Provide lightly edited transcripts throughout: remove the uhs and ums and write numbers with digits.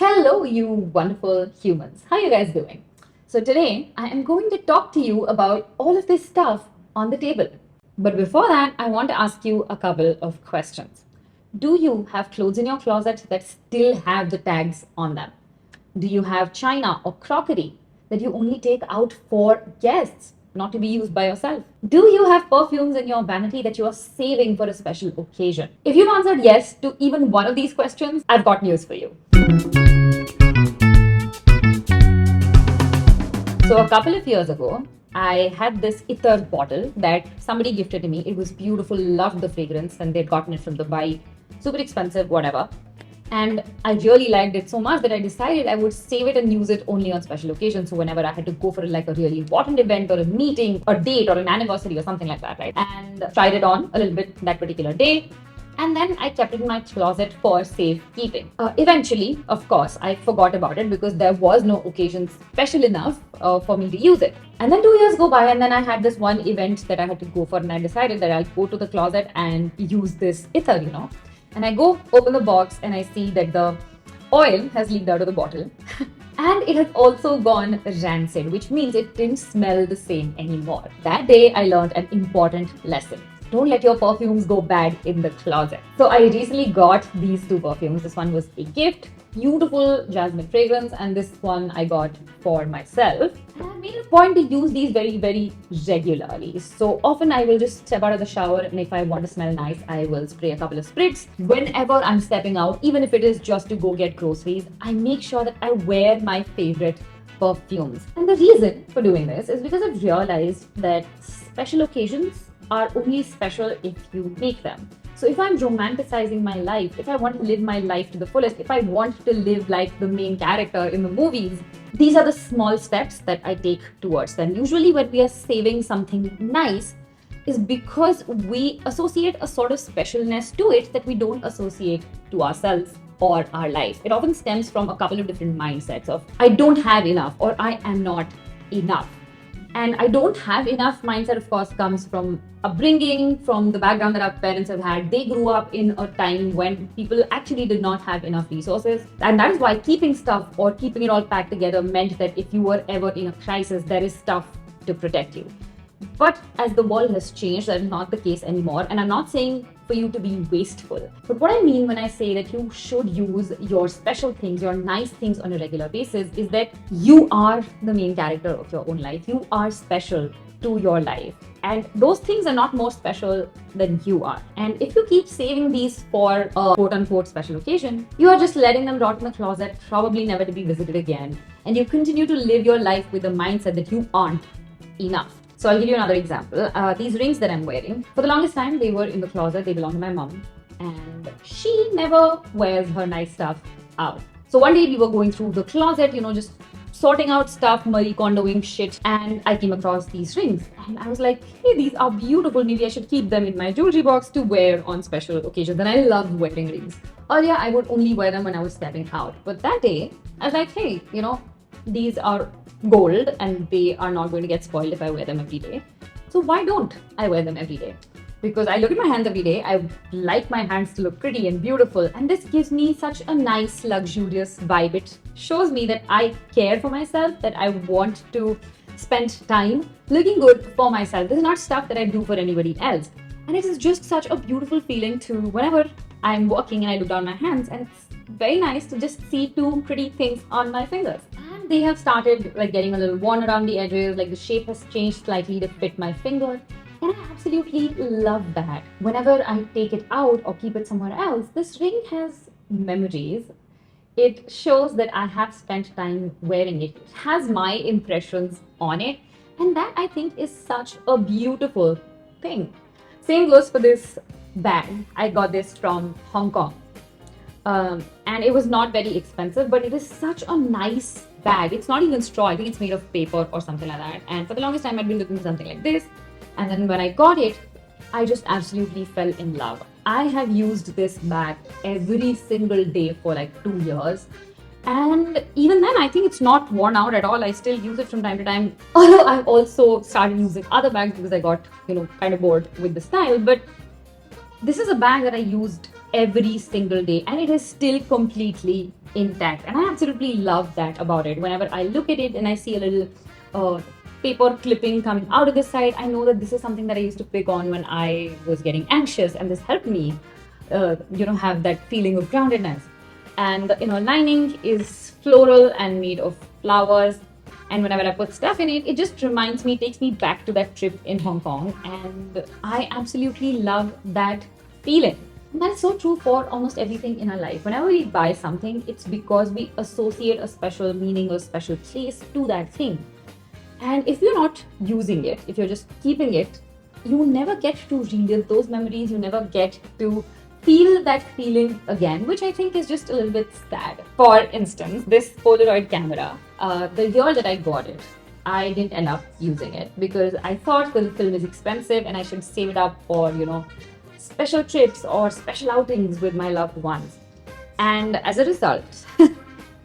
Hello, you wonderful humans. How are you guys doing? So, today I am going to talk to you about all of this stuff on the table. But before that, I want to ask you a couple of questions. Do you have clothes in your closet that still have the tags on them? Do you have china or crockery that you only take out for guests, not to be used by yourself? Do you have perfumes in your vanity that you are saving for a special occasion? If you've answered yes to even one of these questions, I've got news for you. So a couple of years ago, I had this ether bottle that somebody gifted to me. It was beautiful, loved the fragrance, and they'd gotten it from Dubai. Super expensive, whatever. And I really liked it so much that I decided I would save it and use it only on special occasions. So whenever I had to go for like a really important event or a meeting or date or an anniversary or something like that, right? And tried it on a little bit that particular day. And then I kept it in my closet for safekeeping. Eventually, of course, I forgot about it because there was no occasion special enough for me to use it. And then 2 years go by, and then I had this one event that I had to go for, and I decided that I'll go to the closet and use this ether. And I go open the box and I see that the oil has leaked out of the bottle. And it has also gone rancid, which means it didn't smell the same anymore. That day, I learned an important lesson. Don't let your perfumes go bad in the closet. So I recently got these two perfumes. This one was a gift, beautiful jasmine fragrance, and this one I got for myself. And I made a point to use these very, very regularly. So often I will just step out of the shower, and if I want to smell nice, I will spray a couple of spritz. Whenever I'm stepping out, even if it is just to go get groceries, I make sure that I wear my favorite perfumes. And the reason for doing this is because I've realized that special occasions are only special if you make them. So if I'm romanticizing my life, if I want to live my life to the fullest, if I want to live like the main character in the movies, these are the small steps that I take towards them. Usually when we are saving something nice is because we associate a sort of specialness to it that we don't associate to ourselves or our life. It often stems from a couple of different mindsets of I don't have enough or I am not enough. And I don't have enough mindset, of course, comes from upbringing, from the background that our parents have had. They grew up in a time when people actually did not have enough resources. And that is why keeping stuff or keeping it all packed together meant that if you were ever in a crisis, there is stuff to protect you. But as the world has changed, that is not the case anymore. And I'm not saying for you to be wasteful. But what I mean when I say that you should use your special things, your nice things on a regular basis, is that you are the main character of your own life. You are special to your life. And those things are not more special than you are. And if you keep saving these for a quote-unquote special occasion, you are just letting them rot in the closet, probably never to be visited again. And you continue to live your life with the mindset that you aren't enough. So I'll give you another example. These rings that I'm wearing, for the longest time, they were in the closet. They belong to my mom. And she never wears her nice stuff out. So one day we were going through the closet, just sorting out stuff, Marie Kondoing shit. And I came across these rings. And I was like, hey, these are beautiful. Maybe I should keep them in my jewelry box to wear on special occasions. And I love wearing rings. Earlier, I would only wear them when I was stepping out. But that day, I was like, hey, these are gold and they are not going to get spoiled if I wear them every day. So why don't I wear them every day? Because I look at my hands every day, I like my hands to look pretty and beautiful, and this gives me such a nice, luxurious vibe. It shows me that I care for myself, that I want to spend time looking good for myself. This is not stuff that I do for anybody else. And it is just such a beautiful feeling to whenever I'm walking and I look down my hands, and it's very nice to just see two pretty things on my fingers. And they have started getting a little worn around the edges, the shape has changed slightly to fit my finger. And I absolutely love that. Whenever I take it out or keep it somewhere else, this ring has memories. It shows that I have spent time wearing it. It has my impressions on it. And that I think is such a beautiful thing. Same goes for this bag. I got this from Hong Kong. And it was not very expensive, but it is such a nice bag. It's not even straw. I think it's made of paper or something like that. And for the longest time, I'd been looking for something like this. And then when I got it, I just absolutely fell in love. I have used this bag every single day for 2 years. And even then, I think it's not worn out at all. I still use it from time to time. Although I've also started using other bags because I got, kind of bored with the style. But This is a bag that I used every single day and it is still completely intact. And I absolutely love that about it. Whenever I look at it and I see a little paper clipping coming out of the side, I know that this is something that I used to pick on when I was getting anxious, and this helped me, have that feeling of groundedness. And the inner lining is floral and made of flowers. And whenever I put stuff in it, it just reminds me, takes me back to that trip in Hong Kong. And I absolutely love that feeling. And that's so true for almost everything in our life. Whenever we buy something, it's because we associate a special meaning or special place to that thing. And if you're not using it, if you're just keeping it, you never get to relive those memories. You never get to feel that feeling again, which I think is just a little bit sad. For instance, this Polaroid camera, the year that I got it, I didn't end up using it because I thought the film is expensive and I should save it up for, special trips or special outings with my loved ones. And as a result,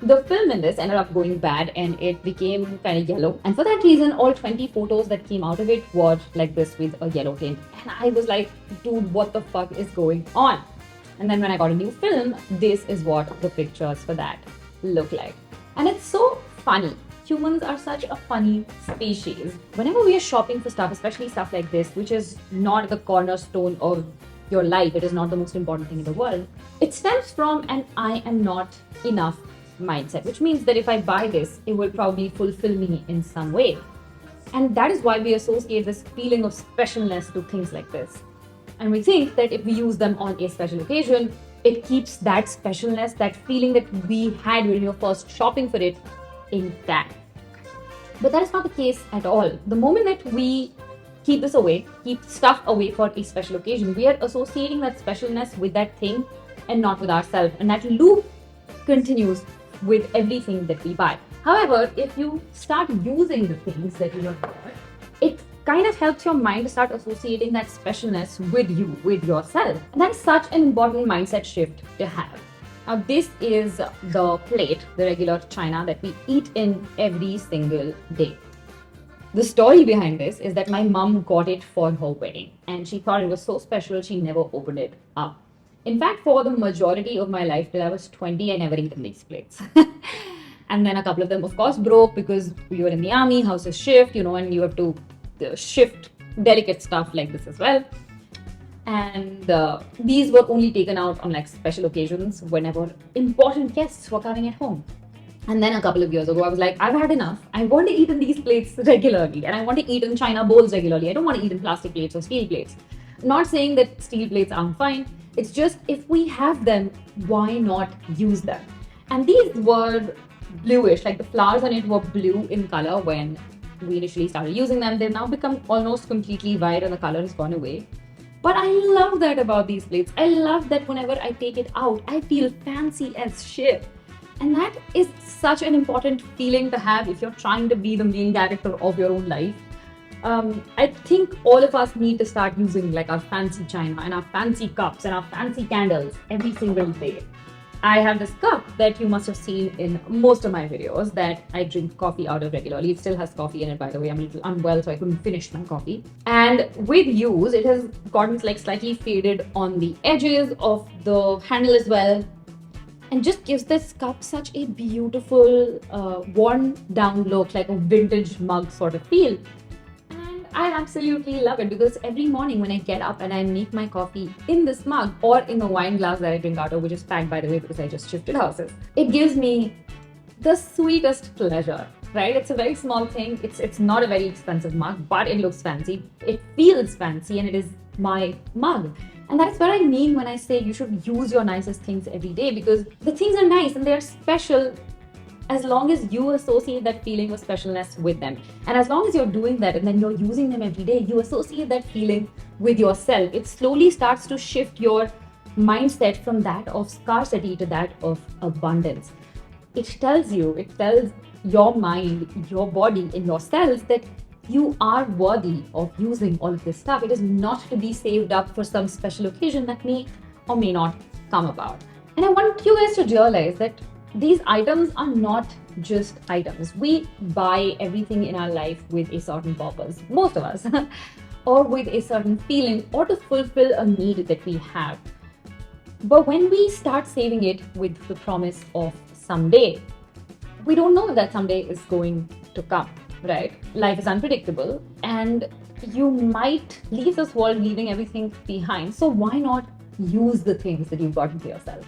the film in this ended up going bad and it became kind of yellow. And for that reason, all 20 photos that came out of it were like this with a yellow tint. And I was like, dude, what the fuck is going on? And then when I got a new film, this is what the pictures for that look like. And it's so funny. Humans are such a funny species. Whenever we are shopping for stuff, especially stuff like this, which is not the cornerstone of your life, it is not the most important thing in the world, it stems from an I am not enough mindset, which means that if I buy this, it will probably fulfill me in some way. And that is why we associate this feeling of specialness to things like this. And we think that if we use them on a special occasion, it keeps that specialness, that feeling that we had when we were first shopping for it, intact. But that is not the case at all. The moment that we keep this away, keep stuff away for a special occasion, we are associating that specialness with that thing and not with ourselves. And that loop continues with everything that we buy. However, if you start using the things that you have bought, it kind of helps your mind to start associating that specialness with you, with yourself. And that's such an important mindset shift to have. Now, this is the plate, the regular china that we eat in every single day. The story behind this is that my mom got it for her wedding and she thought it was so special she never opened it up. In fact, for the majority of my life till I was 20, I never eaten these plates. And then a couple of them, of course, broke because we were in the army, houses shift, and you have to shift delicate stuff like this as well. And these were only taken out on like special occasions whenever important guests were coming at home. And then a couple of years ago, I was like, I've had enough. I want to eat in these plates regularly and I want to eat in china bowls regularly. I don't want to eat in plastic plates or steel plates. Not saying that steel plates aren't fine. It's just if we have them, why not use them? And these were bluish, like the flowers on it were blue in color when we initially started using them. They've now become almost completely white and the color has gone away. But I love that about these plates. I love that whenever I take it out, I feel fancy as shit. And that is such an important feeling to have if you're trying to be the main character of your own life. I think all of us need to start using like our fancy china and our fancy cups and our fancy candles every single day. I have this cup that you must have seen in most of my videos that I drink coffee out of regularly. It still has coffee in it, by the way. I'm a little unwell, so I couldn't finish my coffee. And with use, it has gotten like slightly faded on the edges of the handle as well. And just gives this cup such a beautiful, worn down look, like a vintage mug sort of feel. I absolutely love it because every morning when I get up and I make my coffee in this mug or in the wine glass that I drink out of, which is packed by the way because I just shifted houses, it gives me the sweetest pleasure, right? It's a very small thing. It's not a very expensive mug, but it looks fancy. It feels fancy and it is my mug. And that's what I mean when I say you should use your nicest things every day because the things are nice and they're special as long as you associate that feeling of specialness with them. And as long as you're doing that and then you're using them every day, you associate that feeling with yourself. It slowly starts to shift your mindset from that of scarcity to that of abundance. It tells your mind, your body, and your cells that you are worthy of using all of this stuff. It is not to be saved up for some special occasion that may or may not come about. And I want you guys to realize that these items are not just items. We buy everything in our life with a certain purpose. Most of us. or with a certain feeling or to fulfill a need that we have. But when we start saving it with the promise of someday, we don't know if that someday is going to come, right? Life is unpredictable and you might leave this world leaving everything behind. So why not use the things that you've gotten for yourself?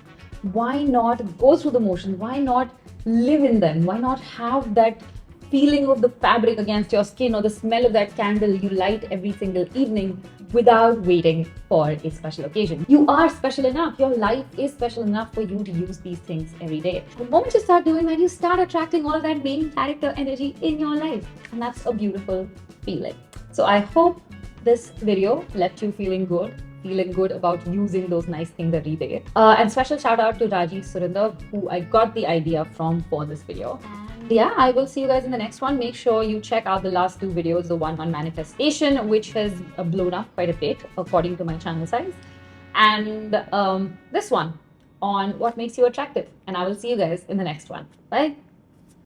Why not go through the motions? Why not live in them? Why not have that feeling of the fabric against your skin or the smell of that candle you light every single evening without waiting for a special occasion? You are special enough. Your life is special enough for you to use these things every day. The moment you start doing that, you start attracting all of that main character energy in your life. And that's a beautiful feeling. So I hope this video left you feeling good about using those nice things every day. And special shout out to Raji Surinder, who I got the idea from for this video. Yeah, I will see you guys in the next one. Make sure you check out the last two videos, the one on manifestation, which has blown up quite a bit according to my channel size, and this one on what makes you attractive. And I will see you guys in the next one. Bye.